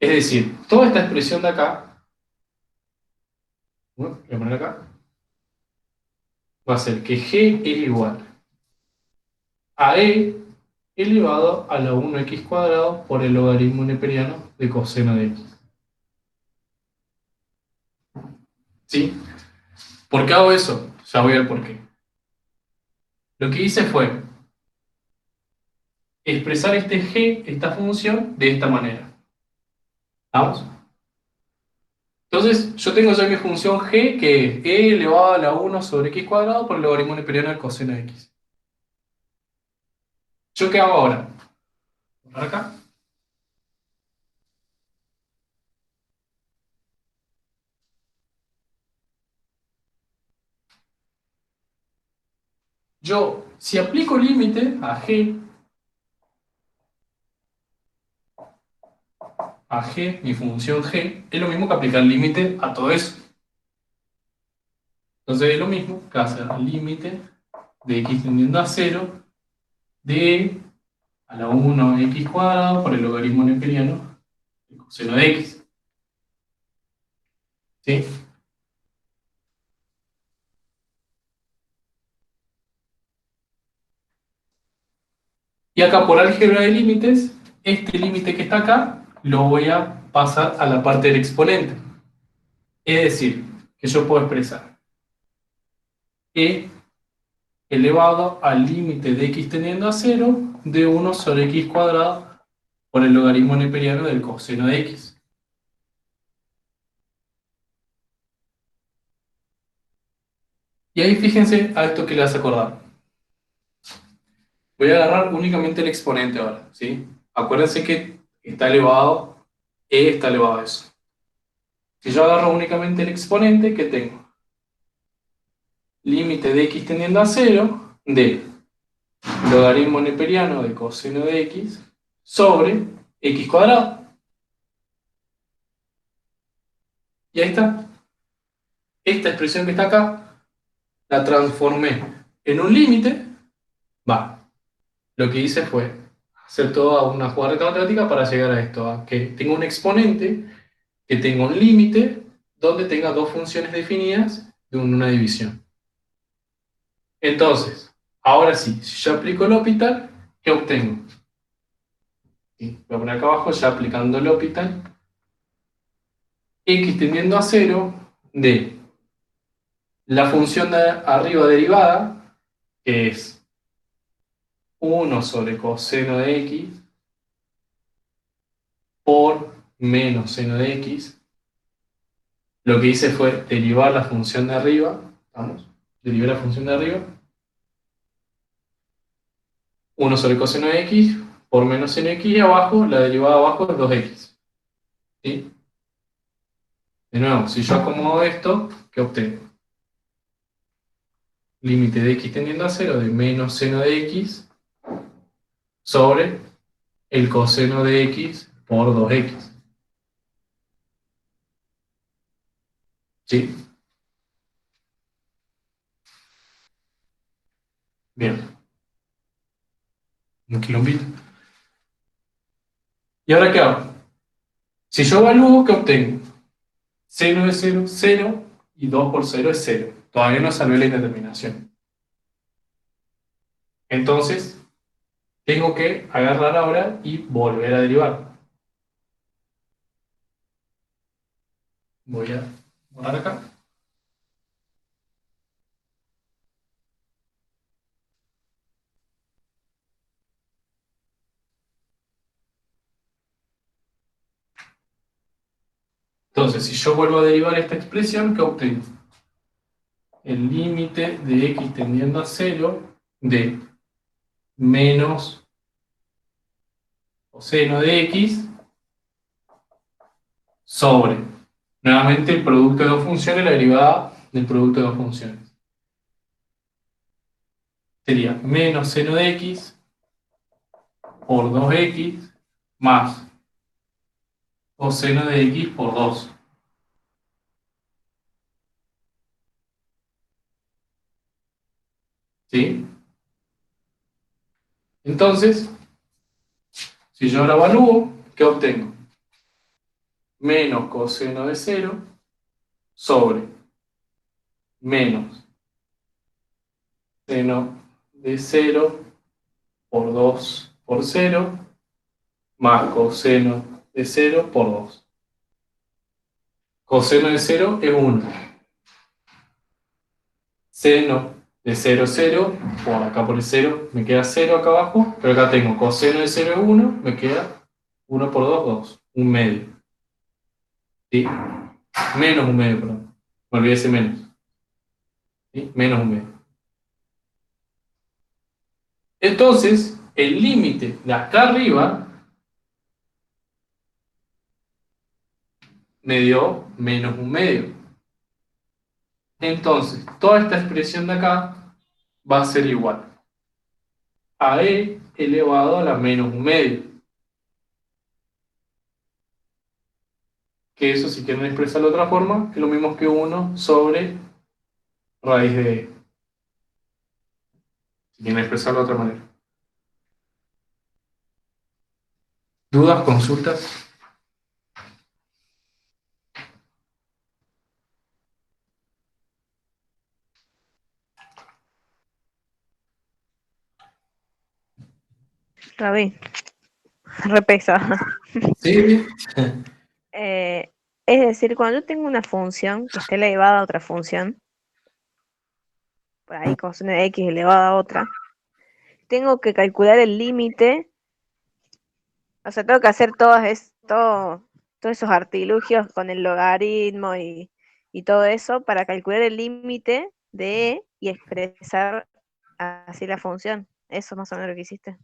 Es decir, toda esta expresión de acá, voy a poner acá, va a ser que g es igual a e elevado a la 1x cuadrado por el logaritmo neperiano de coseno de x. ¿Sí? ¿Por qué hago eso? Ya voy al por qué. Lo que hice fue expresar este g, esta función, de esta manera. ¿Vamos? Entonces, yo tengo ya mi función g, que es e elevado a la 1 sobre x cuadrado por el logaritmo neperiano del coseno de x. ¿Yo qué hago ahora? Por acá. Yo, si aplico límite a g, mi función g, es lo mismo que aplicar límite a todo eso. Entonces es lo mismo que hacer límite de x tendiendo a 0 de a la 1 x cuadrado por el logaritmo neperiano del coseno de x. ¿Sí? Y acá por álgebra de límites, este límite que está acá lo voy a pasar a la parte del exponente. Es decir, que yo puedo expresar e elevado al límite de x tendiendo a 0 de 1 sobre x cuadrado por el logaritmo neperiano del coseno de x. Y ahí fíjense a esto que le hace acordar. Voy a agarrar únicamente el exponente ahora, ¿sí? Acuérdense que está elevado, e está elevado a eso. Si yo agarro únicamente el exponente, ¿qué tengo? Límite de x tendiendo a 0 de logaritmo neperiano de coseno de x sobre x cuadrado. Y ahí está. Esta expresión que está acá, la transformé en un límite. Lo que hice fue hacer toda una jugada matemática para llegar a esto, a que tenga un exponente, que tenga un límite, donde tenga dos funciones definidas de una división. Entonces, ahora sí, si yo aplico el L'Hopital, ¿qué obtengo? ¿Sí? Voy a poner acá abajo, ya aplicando el L'Hopital, x tendiendo a 0 de la función de arriba derivada, que es 1 sobre coseno de x por menos seno de x. Lo que hice fue derivar la función de arriba, ¿vamos? Derivé la función de arriba, 1 sobre coseno de x por menos seno de x, y abajo, la derivada abajo es 2x. ¿Sí? De nuevo, si yo acomodo esto, ¿qué obtengo? Límite de x tendiendo a 0 de menos seno de x sobre el coseno de x por 2x. ¿Sí? Bien. Un quilombito. ¿Y ahora qué hago? Si yo evalúo, ¿qué obtengo? Seno de 0, 0, y 2 por 0 es 0. Todavía no salvé la indeterminación. Entonces, tengo que agarrar ahora y volver a derivar. Voy a borrar acá. Entonces, si yo vuelvo a derivar esta expresión, ¿qué obtengo? El límite de x tendiendo a 0 de menos coseno de x sobre, nuevamente, el producto de dos funciones, la derivada del producto de dos funciones. Sería menos seno de x por 2x más coseno de x por 2. ¿Sí? Entonces, si yo ahora evalúo, ¿qué obtengo? Menos coseno de 0 sobre menos seno de 0 por 2 por 0 más coseno de 0 por 2. Coseno de 0 es 1. seno de 0, 0, por acá por el 0, me queda 0 acá abajo, pero acá tengo coseno de 0 es 1, me queda 1 por 2, 2, un medio. ¿Sí? Menos un medio, perdón. Me olvidé ese menos. ¿Sí? Menos un medio. Entonces, el límite de acá arriba me dio menos un medio. Entonces, toda esta expresión de acá va a ser igual a e elevado a la menos un medio. Que eso, si quieren expresarlo de otra forma, es lo mismo que 1 sobre raíz de e. Si quieren expresarlo de otra manera. ¿Dudas, consultas? Rabí, repesa. Sí. Es decir, cuando yo tengo una función que esté elevada a otra función, por ahí coseno de x elevada a otra, tengo que calcular el límite, o sea, tengo que hacer todos esos artilugios con el logaritmo y todo eso para calcular el límite de e y expresar así la función. Eso es más o menos lo que hiciste.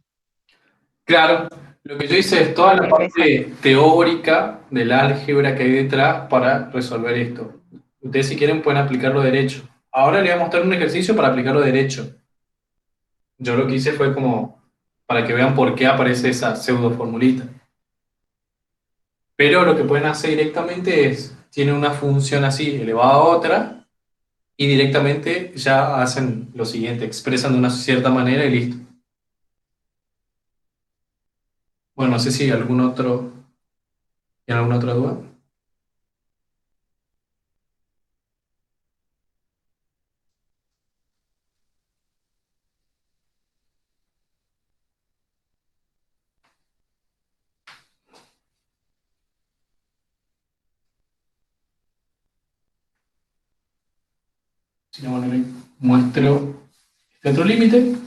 Claro, lo que yo hice es toda la Repesa. parte teórica del álgebra que hay detrás para resolver esto. Ustedes si quieren pueden aplicarlo derecho. Ahora les voy a mostrar un ejercicio para aplicarlo derecho. Yo lo que hice fue como para que vean por qué aparece esa pseudo formulita. Pero lo que pueden hacer directamente es, tienen una función así elevada a otra y directamente ya hacen lo siguiente, expresan de una cierta manera y listo. Bueno, no sé si ¿tiene alguna otra duda? Si no, bueno, les muestro este otro límite.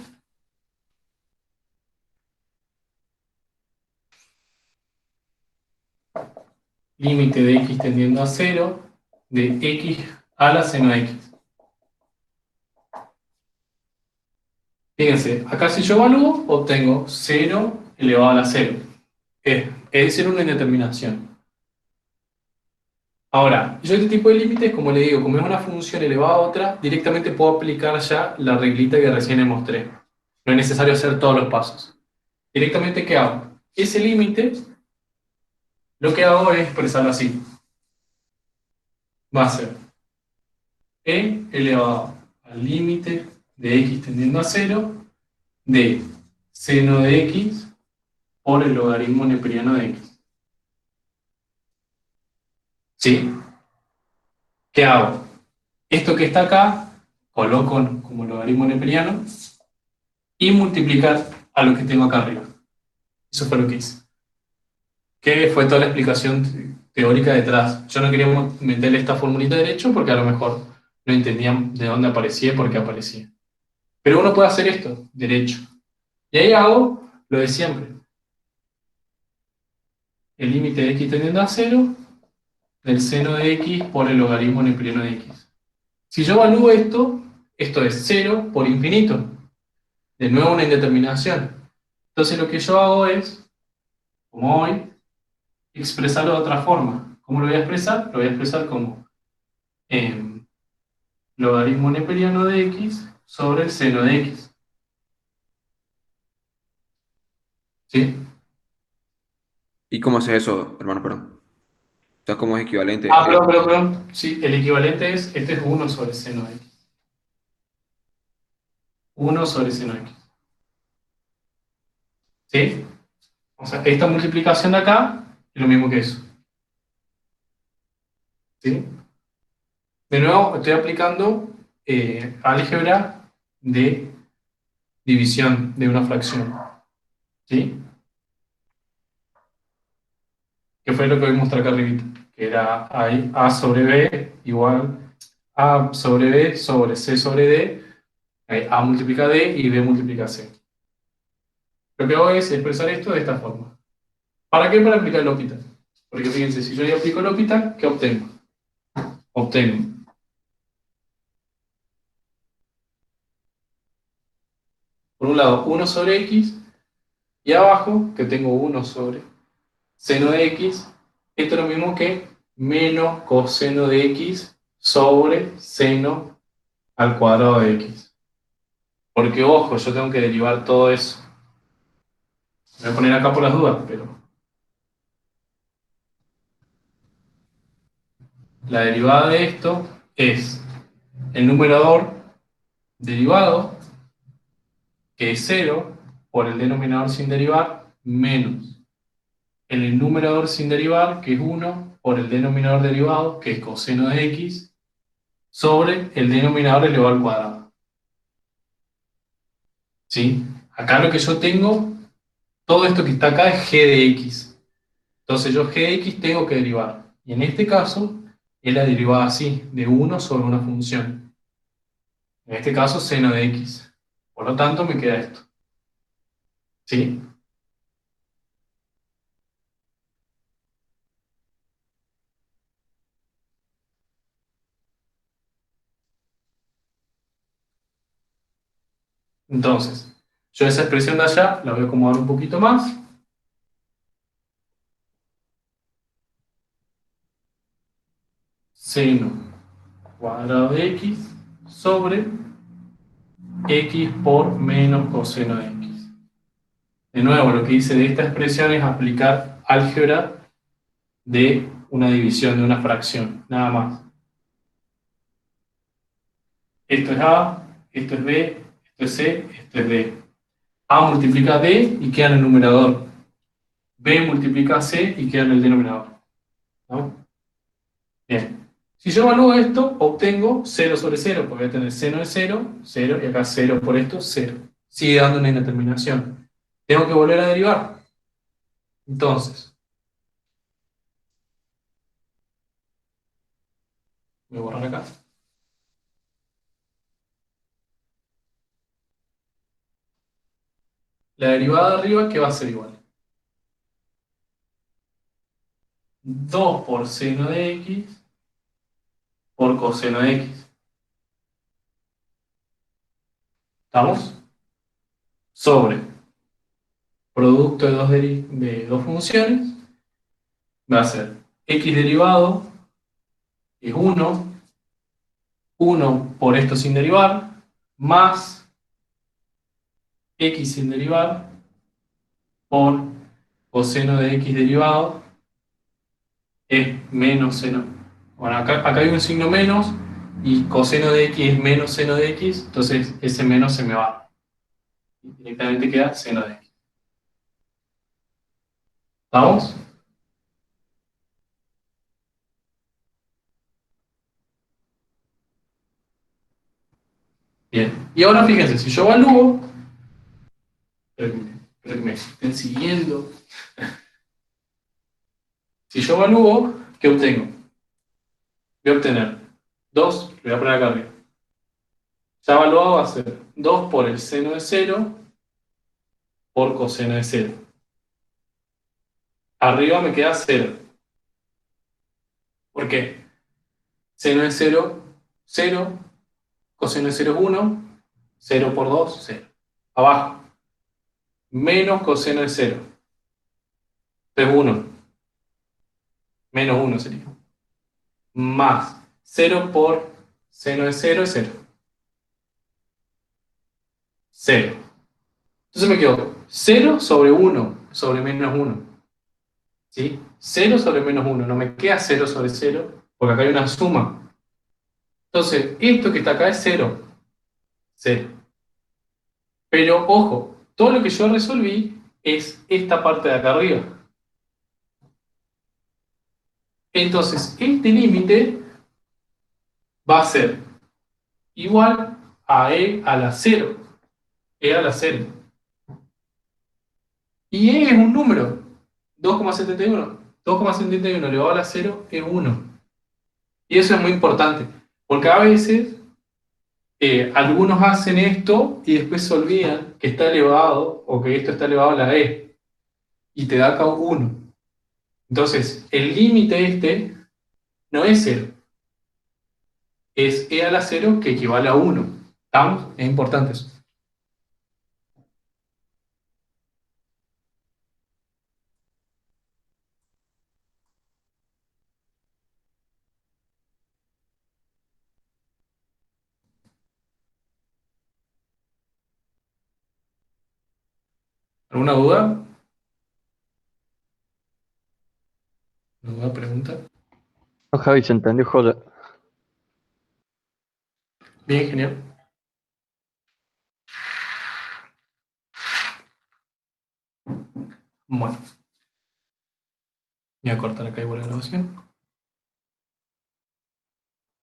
Límite de x tendiendo a 0 de x a la seno de x. Fíjense, acá si yo evalúo, obtengo 0 elevado a la 0. Es decir, una indeterminación. Ahora, yo este tipo de límites, como le digo, como es una función elevada a otra, directamente puedo aplicar ya la reglita que recién les mostré. No es necesario hacer todos los pasos. Directamente, ¿qué hago? Ese límite, lo que hago es expresarlo así. Va a ser e elevado al límite de x tendiendo a 0 de seno de x por el logaritmo neperiano de x. ¿Sí? ¿Qué hago? Esto que está acá, coloco como logaritmo neperiano y multiplicar a lo que tengo acá arriba. Eso fue lo que hice. Que fue toda la explicación teórica detrás. Yo no quería meterle esta formulita de derecho porque a lo mejor no entendían de dónde aparecía y por qué aparecía. Pero uno puede hacer esto, derecho. Y ahí hago lo de siempre. El límite de x tendiendo a 0 del seno de x por el logaritmo neperiano de x. Si yo evalúo esto es 0 por infinito. De nuevo una indeterminación. Entonces lo que yo hago es, como hoy, expresarlo de otra forma. ¿Cómo lo voy a expresar? Lo voy a expresar como logaritmo neperiano de x sobre el seno de x. ¿Sí? ¿Y cómo haces eso, hermano? Perdón. O sea, ¿cómo es equivalente? Perdón. Sí, el equivalente este es 1 sobre seno de x. 1 sobre seno de x. ¿Sí? O sea, esta multiplicación de acá es lo mismo que eso. ¿Sí? De nuevo, estoy aplicando álgebra de división de una fracción. ¿Sí? Que fue lo que voy a mostrar acá arriba, que era a sobre b igual A sobre B sobre C sobre D. A multiplica D y B multiplica C. Lo que hago es expresar esto de esta forma. ¿Para qué? Para aplicar el L'Hopital. Porque fíjense, si yo ya aplico el L'Hopital, ¿qué obtengo? Obtengo, por un lado, 1 sobre X, y abajo, que tengo 1 sobre seno de X, esto es lo mismo que menos coseno de X sobre seno al cuadrado de X. Porque, ojo, yo tengo que derivar todo eso. Me voy a poner acá por las dudas, pero la derivada de esto es el numerador derivado, que es 0, por el denominador sin derivar, menos el numerador sin derivar, que es 1, por el denominador derivado, que es coseno de X, sobre el denominador elevado al cuadrado. ¿Sí? Acá lo que yo tengo, todo esto que está acá es g de x. Entonces yo g de x tengo que derivar. Y en este caso, es la derivada así, de 1 sobre una función. En este caso, seno de x. Por lo tanto, me queda esto. ¿Sí? Entonces, yo esa expresión de allá la voy a acomodar un poquito más. Seno cuadrado de x sobre x por menos coseno de x. De nuevo, lo que hice de esta expresión es aplicar álgebra de una división, de una fracción, nada más. Esto es A, esto es B, esto es C, esto es D. A multiplica D y queda en el numerador. B multiplica C y queda en el denominador. ¿No? Bien. Si yo evalúo esto, obtengo 0 sobre 0, porque voy a tener seno de 0, 0, y acá 0 por esto, 0. Sigue dando una indeterminación. Tengo que volver a derivar. Entonces, voy a borrar acá. La derivada de arriba, ¿qué va a ser igual? 2 por seno de x por coseno de x. ¿Estamos? Sobre producto de dos funciones, va a ser x derivado es 1, 1 por esto sin derivar, más x sin derivar por coseno de x derivado es menos seno. Bueno, acá hay un signo menos y coseno de x es menos seno de x, entonces ese menos se me va. Directamente queda seno de x. ¿Estamos? Bien. Y ahora fíjense, si yo evalúo, espero que me estén siguiendo. Si yo evalúo, ¿qué obtengo? Voy a obtener 2, lo voy a poner acá arriba. Ya evaluado va a ser 2 por el seno de 0 por coseno de 0. Arriba me queda 0. ¿Por qué? Seno de 0, 0. Coseno de 0 es 1. 0 por 2, 0. Abajo. Menos coseno de 0. Es 1. Menos 1 sería. Más 0 por seno de 0 es 0. 0. Entonces me quedo 0 sobre 1 sobre menos 1. ¿Sí? 0 sobre menos 1. No me queda 0 sobre 0, porque acá hay una suma. Entonces, esto que está acá es 0. 0. Pero, ojo, todo lo que yo resolví es esta parte de acá arriba. Entonces, este límite va a ser igual a e a la 0. E a la 0. Y e es un número. 2,71. 2,71 elevado a la 0 es 1. Y eso es muy importante, Porque a veces algunos hacen esto y después se olvidan que está elevado o que esto está elevado a la e y te da acá 1. Entonces, el límite este no es 0, es e a la 0 que equivale a 1. ¿Estamos? Es importante eso. ¿Alguna duda? ¿Alguna pregunta? No, Javi, se entendió joya. Bien, genial. Bueno, voy a cortar acá igual la grabación.